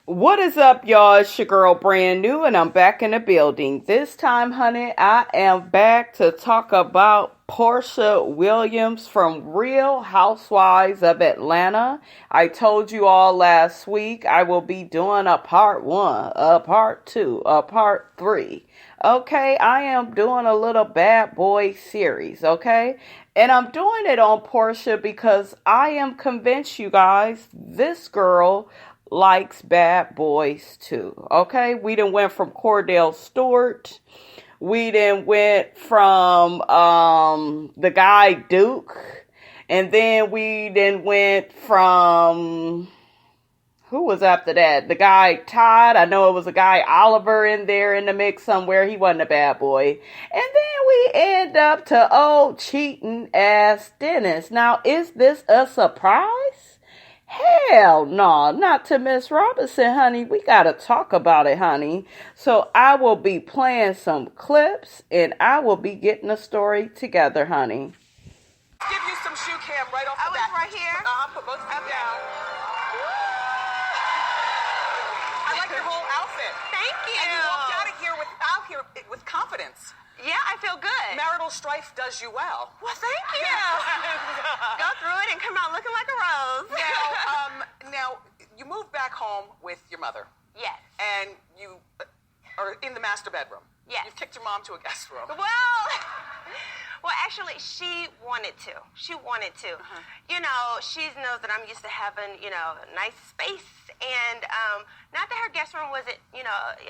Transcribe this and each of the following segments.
What is up, y'all? It's your girl Brand New, and I'm back in the building. This time, honey, I am back to talk about Porsha Williams from Real Housewives of Atlanta. I told you all last week I will be doing a part 1, a part 2, a part 3. Okay, I am doing a little bad boy series, okay? And I'm doing it on Porsha because I am convinced, you guys, this girl likes bad boys too. Okay, we done went from Kordell Stewart, we then went from the guy Duke, and then we then went from who was after that? The guy Todd. I know it was a guy Oliver in there in the mix somewhere. He wasn't a bad boy. And then we end up to old cheating ass Dennis. Now, is this a surprise? Hell no, not to Miss Robinson, honey. We gotta talk about it, honey. So I will be playing some clips and I will be getting a story together, honey. Give you some shoe cam right off the bat. Right here? Put both feet down. I like your whole outfit. Thank you. And you walked out of here with confidence. Yeah, I feel good. Marital strife does you well. Well, thank you. Go through it and come out looking like a rose. Now, you moved back home with your mother. Yes. And you are in the master bedroom. Yes. You've kicked your mom to a guest room. Well, actually, she wanted to. You know, she knows that I'm used to having, a nice space. And not that her guest room wasn't,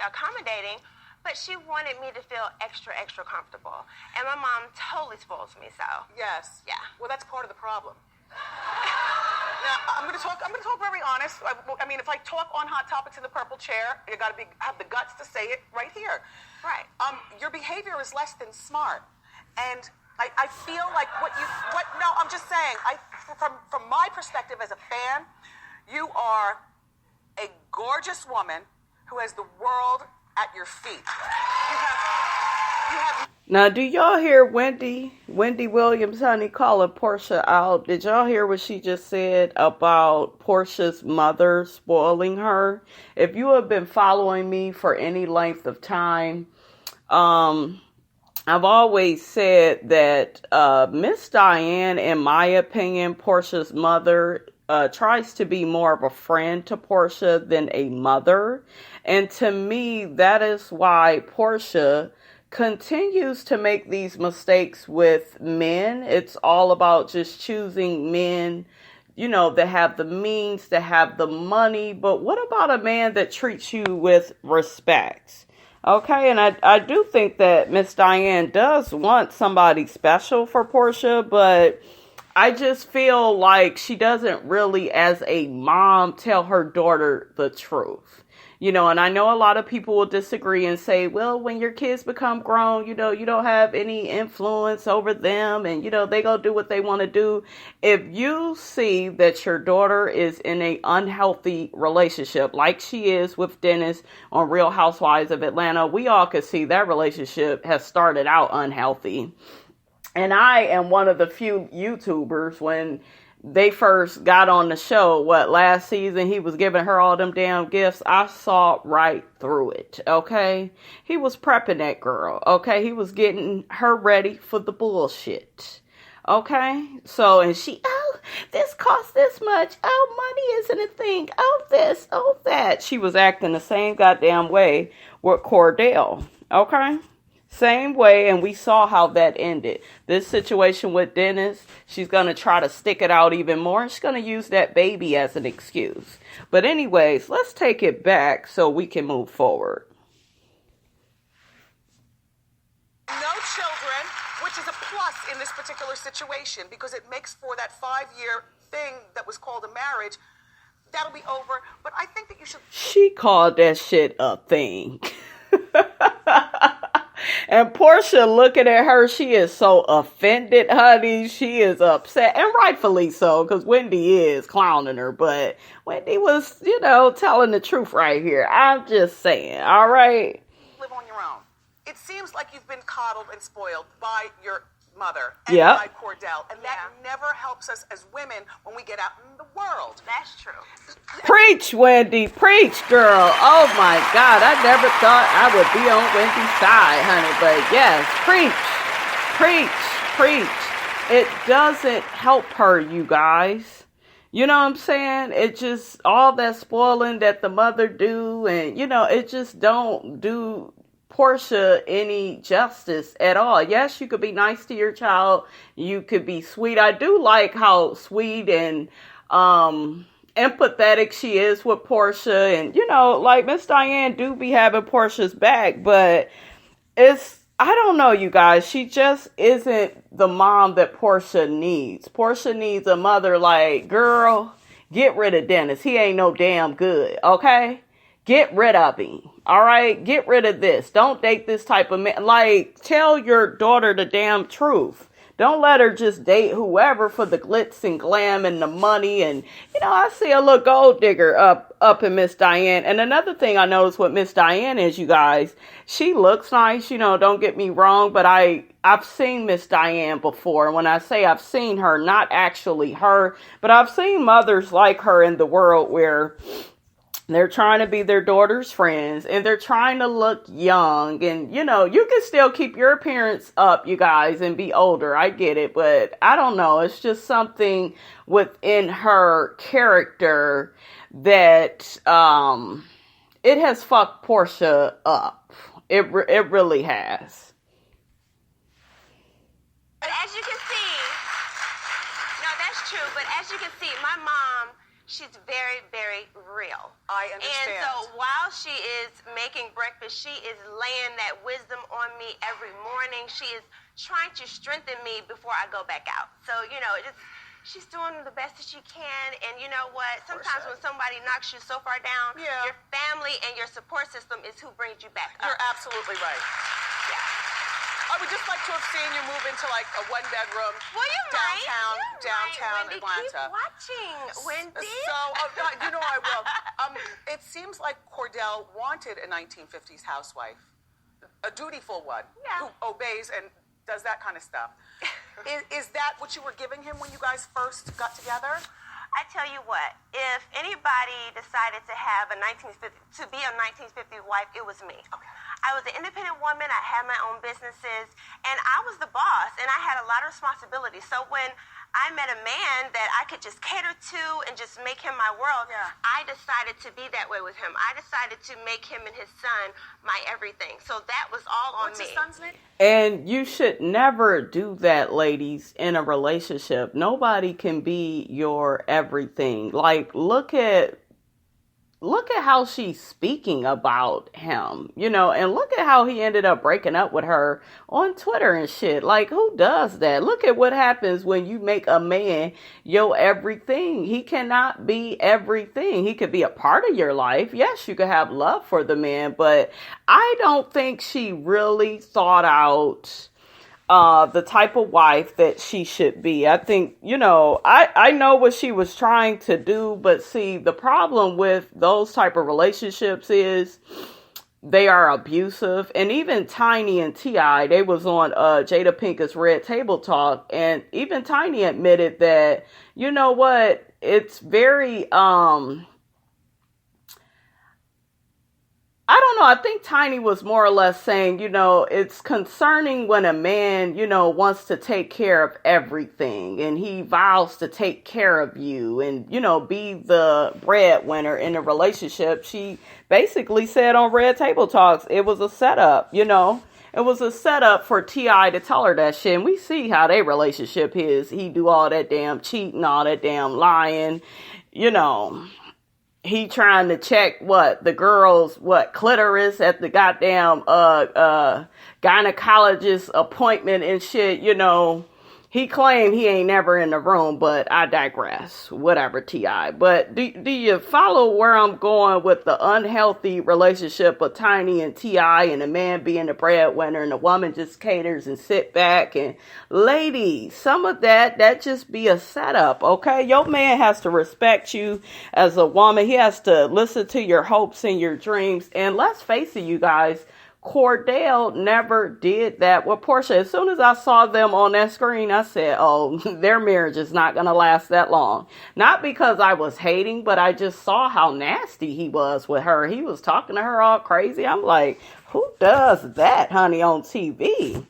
accommodating, but she wanted me to feel extra, extra comfortable. And my mom totally spoils me, so. Yes. Yeah. Well, that's part of the problem. Now, I'm going to talk very honest. I mean, if I talk on Hot Topics in the purple chair, you got to have the guts to say it right here. Right. Your behavior is less than smart. And I feel like no, I'm just saying, from my perspective as a fan, you are a gorgeous woman who has the world at your feet. You have. Now, do y'all hear Wendy Williams, honey, calling Porsha out? Did y'all hear what she just said about Porsha's mother spoiling her? If you have been following me for any length of time, I've always said that Ms Diane, in my opinion, Porsha's mother, tries to be more of a friend to Porsha than a mother. And to me, that is why Porsha continues to make these mistakes with men. It's all about just choosing men, that have the means, that have the money. But what about a man that treats you with respect? Okay, and I do think that Ms Diane does want somebody special for Porsha, but I just feel like she doesn't really, as a mom, tell her daughter the truth. And I know a lot of people will disagree and say, well, when your kids become grown, you don't have any influence over them and, they go do what they want to do. If you see that your daughter is in an unhealthy relationship, like she is with Dennis on Real Housewives of Atlanta, we all could see that relationship has started out unhealthy. And I am one of the few YouTubers when they first got on the show, last season, he was giving her all them damn gifts. I saw right through it, okay? He was prepping that girl, okay? He was getting her ready for the bullshit, okay? So, and she, this costs this much. Oh, money isn't a thing. Oh, this, oh, that. She was acting the same goddamn way with Kordell, okay? Same way, and we saw how that ended. This situation with Dennis, she's going to try to stick it out even more, and she's going to use that baby as an excuse. But anyways, let's take it back so we can move forward. No children, which is a plus in this particular situation, because it makes for that 5-year thing that was called a marriage. That'll be over, but I think that you should... She called that shit a thing. And Porsha looking at her, she is so offended, honey. She is upset, and rightfully so, because Wendy is clowning her. But Wendy was, telling the truth right here. I'm just saying, all right? Live on your own. It seems like you've been coddled and spoiled by your mother and Yep. by Kordell. And that never helps us as women when we get out in the world. That's true. Preach, Wendy. Preach, girl. Oh, my God. I never thought I would be on Wendy's side, honey. But, yes, preach. Preach. Preach. It doesn't help her, you guys. You know what I'm saying? It just, all that spoiling that the mother do, and, you know, it just don't do Porsha any justice at all. Yes, you could be nice to your child. You could be sweet. I do like how sweet and empathetic she is with Porsha. And, you know, like Ms Diane do be having Porsha's back. But I don't know, you guys. She just isn't the mom that Porsha needs. Porsha needs a mother like, girl, get rid of Dennis. He ain't no damn good, okay? Get rid of him, all right? Get rid of this. Don't date this type of man. Like, tell your daughter the damn truth. Don't let her just date whoever for the glitz and glam and the money. And, you know, I see a little gold digger up in Ms Diane. And another thing I noticed with Ms Diane is, you guys, she looks nice, you know, don't get me wrong, but I've seen Ms Diane before. And when I say I've seen her, not actually her, but I've seen mothers like her in the world where they're trying to be their daughter's friends and they're trying to look young. And, you know, you can still keep your appearance up, you guys, and be older. I get it. But I don't know. It's just something within her character that it has fucked Porsha up. It really has. But as you can see, no, that's true. But as you can see, my mom, she's very, very real. I understand. And so while she is making breakfast, she is laying that wisdom on me every morning. She is trying to strengthen me before I go back out. So, you know, she's doing the best that she can. And you know what? Sometimes when somebody knocks you so far down, your family and your support system is who brings you back up. You're absolutely right. Yeah. I would just like to have seen you move into like a one-bedroom downtown Wendy, Atlanta. Keep watching, Wendy. So, you know I will. It seems like Kordell wanted a 1950s housewife, a dutiful one who obeys and does that kind of stuff. Is that what you were giving him when you guys first got together? I tell you what, if anybody decided to have to be a 1950 wife, it was me. Okay. I was an independent woman. I had my own businesses, and I was the boss, and I had a lot of responsibility. So when I met a man that I could just cater to and just make him my world, I decided to be that way with him. I decided to make him and his son my everything. So that was all on me. What's his son's name? And you should never do that, ladies, in a relationship. Nobody can be your everything. Like, look at how she's speaking about him, you know, and look at how he ended up breaking up with her on Twitter and shit. Like, who does that? Look at what happens when you make a man your everything. He cannot be everything. He could be a part of your life. Yes, you could have love for the man, but I don't think she really thought out the type of wife that she should be. I think, you know, I know what she was trying to do, but see, the problem with those type of relationships is they are abusive. And even Tiny and T.I., they was on Jada Pinkett's Red Table Talk, and even Tiny admitted that, you know what, it's very, I don't know. I think Tiny was more or less saying, you know, it's concerning when a man, you know, wants to take care of everything and he vows to take care of you and, you know, be the breadwinner in a relationship. She basically said on Red Table Talks, it was a setup, you know. It was a setup for T.I. to tell her that shit. And we see how their relationship is. He do all that damn cheating, all that damn lying, you know. He trying to check the girl's clitoris at the goddamn gynecologist appointment and shit, you know. He claimed he ain't never in the room, but I digress. Whatever, T.I. But do you follow where I'm going with the unhealthy relationship of Tiny and T.I. and the man being the breadwinner and the woman just caters and sit back? And ladies, some of that just be a setup, okay? Your man has to respect you as a woman. He has to listen to your hopes and your dreams. And let's face it, you guys, Kordell never did that with Porsha. As soon as I saw them on that screen, I said, oh, their marriage is not going to last that long. Not because I was hating, but I just saw how nasty he was with her. He was talking to her all crazy. I'm like, who does that, honey, on TV?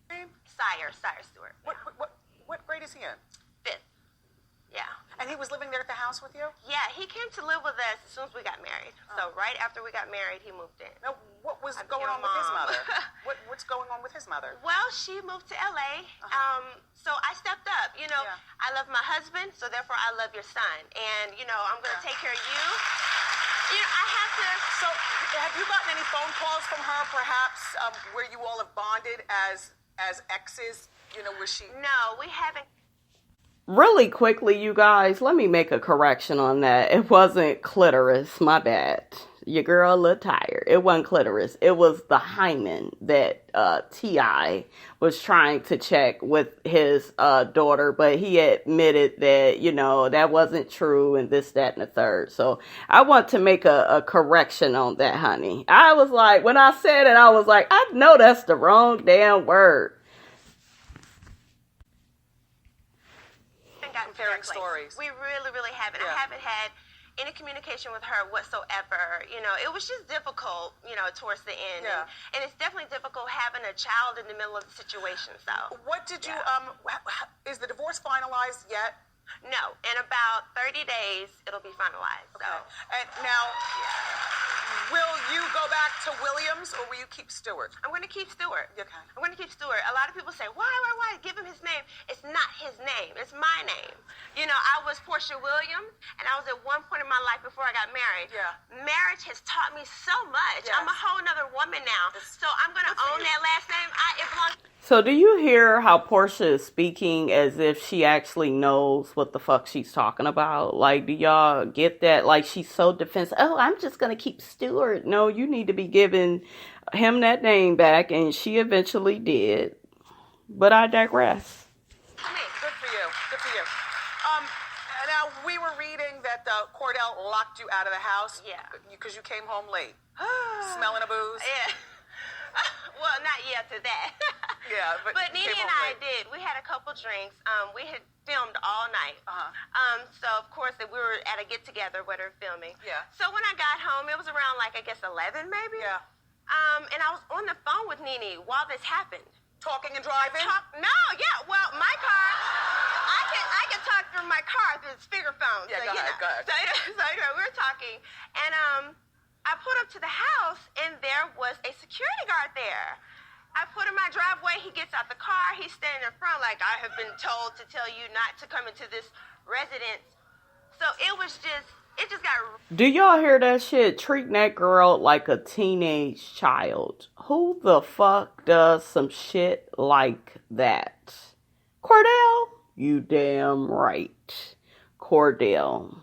Sire Stewart. What grade is he in? 5th. Yeah. And he was living there at the house with you? Yeah, he came to live with us as soon as we got married. So right after we got married, he moved in. Now, what was going on with his mother? What's going on with his mother? Well, she moved to LA. So I stepped up. You know, I love my husband, so therefore I love your son. And, you know, I'm going to take care of you. You know, I have to. So have you gotten any phone calls from her, perhaps, where you all have bonded as exes? You know, where she... No, we haven't. Really quickly, you guys, let me make a correction on that. It wasn't clitoris. My bad. Your girl a little tired. It wasn't clitoris. It was the hymen that T.I. was trying to check with his daughter, but he admitted that, you know, that wasn't true and this, that, and the third. So I want to make a correction on that, honey. I was like, when I said it, I was like, I know that's the wrong damn word. Comparing stories. We really haven't. Yeah. I haven't had any communication with her whatsoever. You know, it was just difficult, you know, towards the end. Yeah. And it's definitely difficult having a child in the middle of the situation. So what did you is the divorce finalized yet? No, in about 30 days it'll be finalized. Okay. So And now, will you go back to Williams or will you keep Stewart? I'm going to keep Stewart. Okay. I'm going to keep Stewart. A lot of people say, why? Give him his name. It's not his name. It's my name. You know, I was Porsha Williams, and I was at one point in my life before I got married. Yeah. Marriage has taught me so much. Yes. I'm a whole nother woman now. So I'm going to own that last name. It belongs. So do you hear how Porsha is speaking as if she actually knows what the fuck she's talking about? Like, do y'all get that? Like, she's so defensive. Oh, I'm just going to keep Stewart. No, you need to be giving him that name back, and she eventually did. But I digress. Good for you. Good for you. Now, we were reading that Kordell locked you out of the house. Yeah. Because you came home late. Smelling a booze. Yeah. Well, not yet to that. Yeah, but Nene came and home I late. did. We had a couple drinks. We had filmed all night. So of course we were at a get together where they're filming. Yeah. So when I got home, it was around I guess 11 maybe. Yeah. And I was on the phone with Nene while this happened. Talking and driving? No, yeah. Well, my car. I can talk through my car through the speakerphone. Yeah, so, go ahead. So anyway, we were talking, and I pulled up to the house, and there was a security guard there. I put in my driveway. He gets out the car. He's standing in front like, I have been told to tell you not to come into this residence. So it just got... Do y'all hear that shit? Treating that girl like a teenage child. Who the fuck does some shit like that? Kordell? You damn right. Kordell,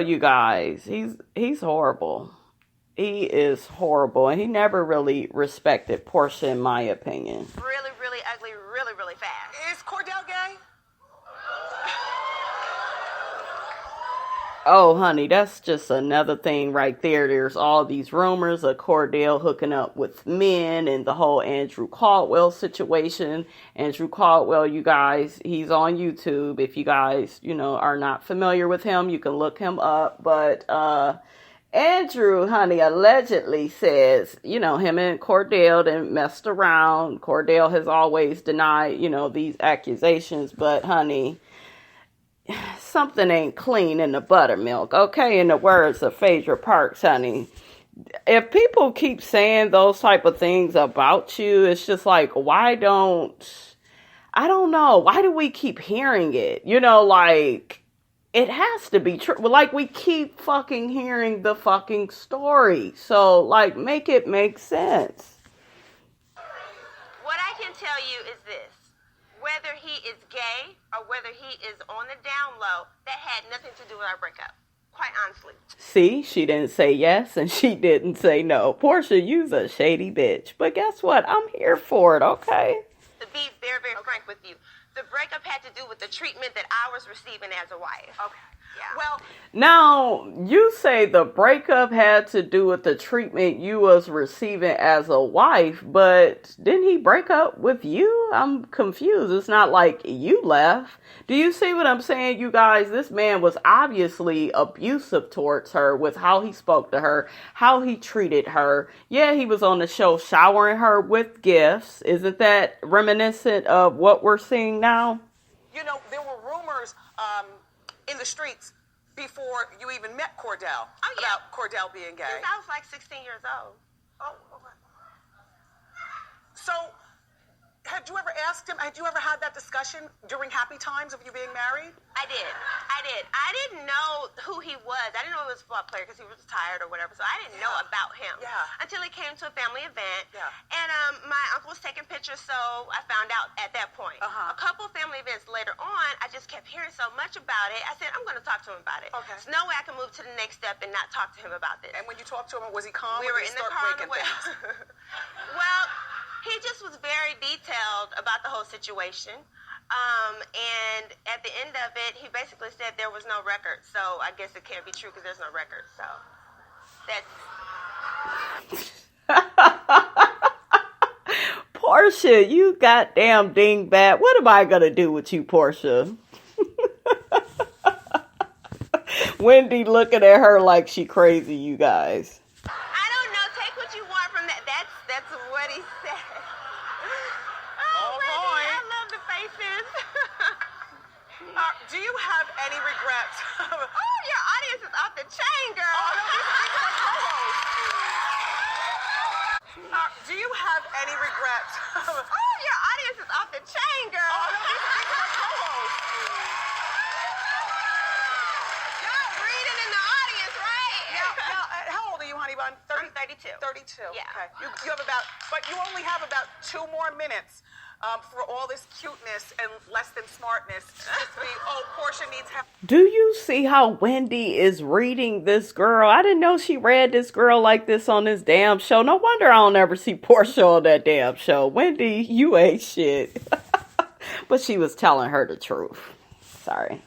you guys, he's horrible. He is horrible, and he never really respected Porsha, in my opinion. Really, really ugly, really fast. Is Kordell gay? Oh, honey, that's just another thing right there. There's all these rumors of Kordell hooking up with men and the whole Andrew Caldwell situation. Andrew Caldwell, you guys, he's on YouTube. If you guys, are not familiar with him, you can look him up. But Andrew, honey, allegedly says, him and Kordell done messed around. Kordell has always denied, these accusations. But, honey, something ain't clean in the buttermilk, okay? In the words of Phaedra Parks, honey. If people keep saying those type of things about you, it's just like, I don't know. Why do we keep hearing it? It has to be true. We keep fucking hearing the fucking story. So, make it make sense. What I can tell you is this. Whether he is gay or whether he is on the down low, that had nothing to do with our breakup. Quite honestly. See, she didn't say yes and she didn't say no. Porsha, you's a shady bitch. But guess what? I'm here for it, okay? To be very, very frank with you, the breakup had to do with the treatment that I was receiving as a wife. Okay. Yeah. Well, now, you say the breakup had to do with the treatment you was receiving as a wife, but didn't he break up with you? I'm confused. It's not like you left. Do you see what I'm saying, you guys? This man was obviously abusive towards her with how he spoke to her, how he treated her. Yeah, he was on the show showering her with gifts. Isn't that reminiscent of what we're seeing now? you know, there were rumors in the streets before you even met Kordell about Kordell being gay. Since I was like 16 years old. Oh, okay. So, had you ever asked him, had you ever had that discussion during happy times of you being married? I did. I didn't know who he was. I didn't know he was a football player because he was retired or whatever. So I didn't know about him until he came to a family event. Yeah. And my uncle was taking pictures, so I found out at that point. A couple family events later on, I just kept hearing so much about it. I said, I'm going to talk to him about it. Okay. There's no way I can move to the next step and not talk to him about this. And when you talked to him, was he calm? We or were did in he the start car on breaking the way. things? Well, he just was very detailed about the whole situation. And at the end of it, he basically said there was no record. So I guess it can't be true because there's no record. So that's... Porsha, you goddamn dingbat. What am I gonna do with you, Porsha? Wendy looking at her like she crazy, you guys. I don't know. Take what you want from that. That's what he said. Oh, Wendy, boy. I love the faces. Do you have any regrets? Oh, your audience is off the chain, girl. Do you have any regrets? Oh, your audience is off the chain, girl. Y'all reading in the audience, right? Now, how old are you, honey bun? I'm 32. 32. Yeah. Okay. You have about, but you only have about 2 more minutes for all this cuteness and less than smartness. Just be, Porsha needs help. Do you see how Wendy is reading this girl? I didn't know she read this girl like this on this damn show. No wonder I don't ever see Porsha on that damn show. Wendy, you ain't shit. But she was telling her the truth. Sorry.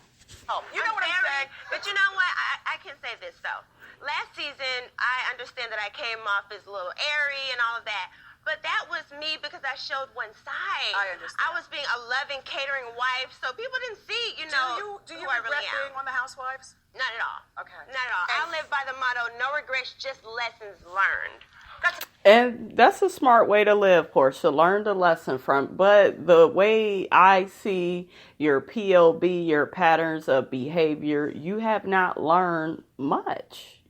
You know what I'm saying? But you know what? I can say this, though. Last season, I understand that I came off as a little airy and all of that. But that was me because I showed one side. I understand. I was being a loving, catering wife, so people didn't see, Do you who I regret really being am. on The Housewives? Not at all. Okay. Not at all. I live by the motto, no regrets, just lessons learned. And that's a smart way to live, Porsha. Learn the lesson from. But the way I see your POB, your patterns of behavior, you have not learned much,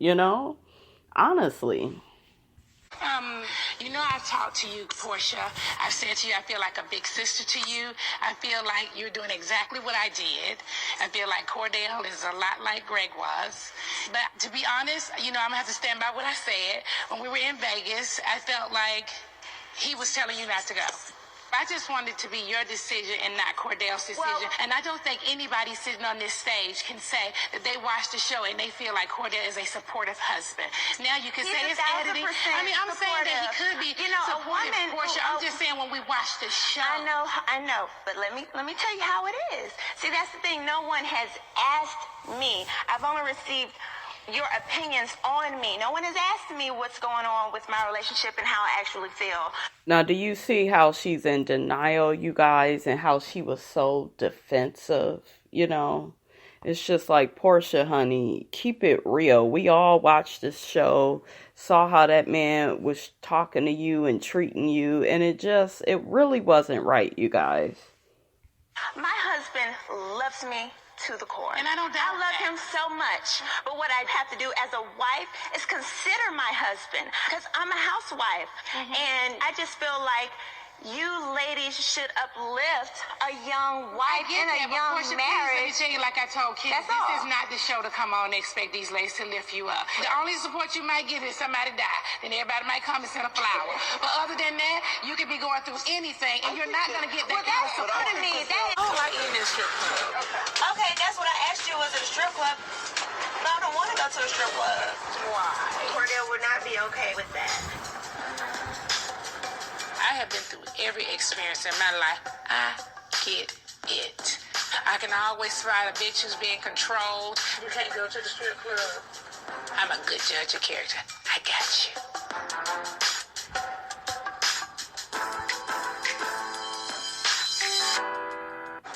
honestly. I've talked to you, Porsha. I've said to you, I feel like a big sister to you. I feel like you're doing exactly what I did. I feel like Kordell is a lot like Greg was. But to be honest, I'm going to have to stand by what I said. When we were in Vegas, I felt like he was telling you not to go. I just wanted it to be your decision and not Kordell's decision. And I don't think anybody sitting on this stage can say that they watched the show and they feel like Kordell is a supportive husband. Now you can say it's editing. I mean, I'm saying that he could be supportive. Porsha, I'm just saying when we watch the show. I know. But let me tell you how it is. See, that's the thing. No one has asked me. I've only received your opinions on me. No one has asked me what's going on with my relationship and how I actually feel. Now, do you see how she's in denial, you guys, and how she was so defensive? It's just like, Porsha, honey, keep it real. We all watched this show, saw how that man was talking to you and treating you, and it really wasn't right, you guys. My husband loves me to the core. And I don't doubt I love that. him so much. But what I have to do as a wife is consider my husband, because I'm a housewife. And I just feel like you ladies should uplift a young wife in a young Porsha, marriage. please, let me tell you, like I told kids, That's this all. is not the show to come on and expect these ladies to lift you up. The only support you might get is somebody die. Then everybody might come and send a flower. But other than that, you could be going through anything, and you're not going to get that kind of support. What I mean, that I don't like eating this strip club. okay, that's what I asked you, was it a strip club? But I don't want to go to a strip club. Why? Kordell would not be okay with that. I have been through every experience in my life. I get it. I can always spot a bitch who's being controlled. You can't go to the strip club. I'm a good judge of character. I got you.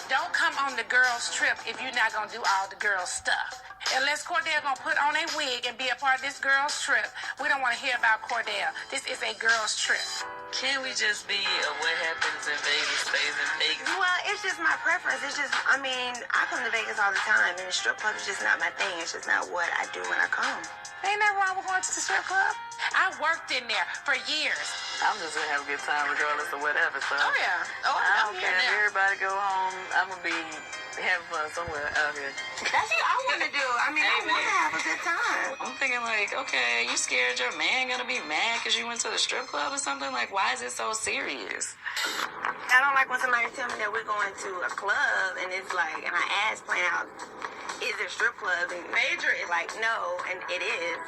Don't come on the girls' trip if you're not gonna do all the girls' stuff. Unless Kordell gonna put on a wig and be a part of this girls' trip, we don't want to hear about Kordell. This is a girls' trip. Can't we just be what happens in Vegas stays in Vegas? Well, it's just my preference. It's just, I mean, I come to Vegas all the time, and the strip club is just not my thing. It's just not what I do when I come. Ain't nothing wrong with going to the strip club. I worked in there for years. I'm just gonna have a good time regardless of whatever. So Oh, yeah. Oh, I I'm don't here care if now. everybody go home. I'm gonna be having fun somewhere out here. That's what I want to do. I mean, I want to have a good time. I'm thinking like, okay, you scared your man gonna be mad because you went to the strip club or something? Like, why is it so serious? I don't like when somebody tell me that we're going to a club, and it's like, and I ask plain out, is it a strip club? And Major is like, no, and it is.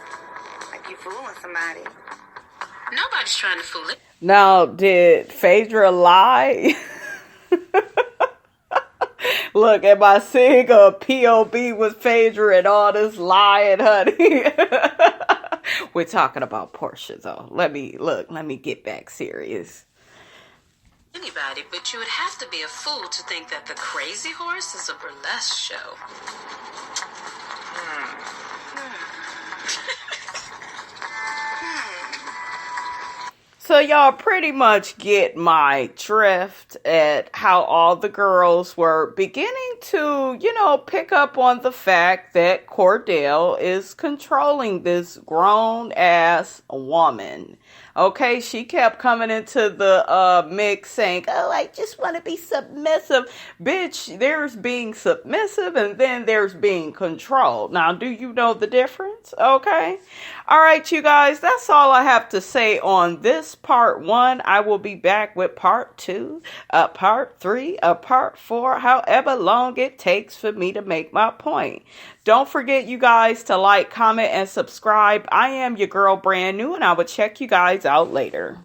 Like, you fooling somebody. Nobody's trying to fool it. Now, did Phaedra lie? Look, am I seeing a POB with Phaedra and all this lying, honey? We're talking about Porsha, though. Let me get back serious. Anybody, but you would have to be a fool to think that the Crazy Horse is a burlesque show. So y'all pretty much get my drift at how all the girls were beginning to, pick up on the fact that Kordell is controlling this grown-ass woman. Okay, she kept coming into the mix saying, oh, I just want to be submissive. Bitch, there's being submissive and then there's being controlled. Now, do you know the difference? Okay. All right, you guys, that's all I have to say on this part 1. I will be back with part 2, part 3, part 4, however long it takes for me to make my point. Don't forget, you guys, to like, comment, and subscribe. I am your girl, Brand New, and I will check you guys out later.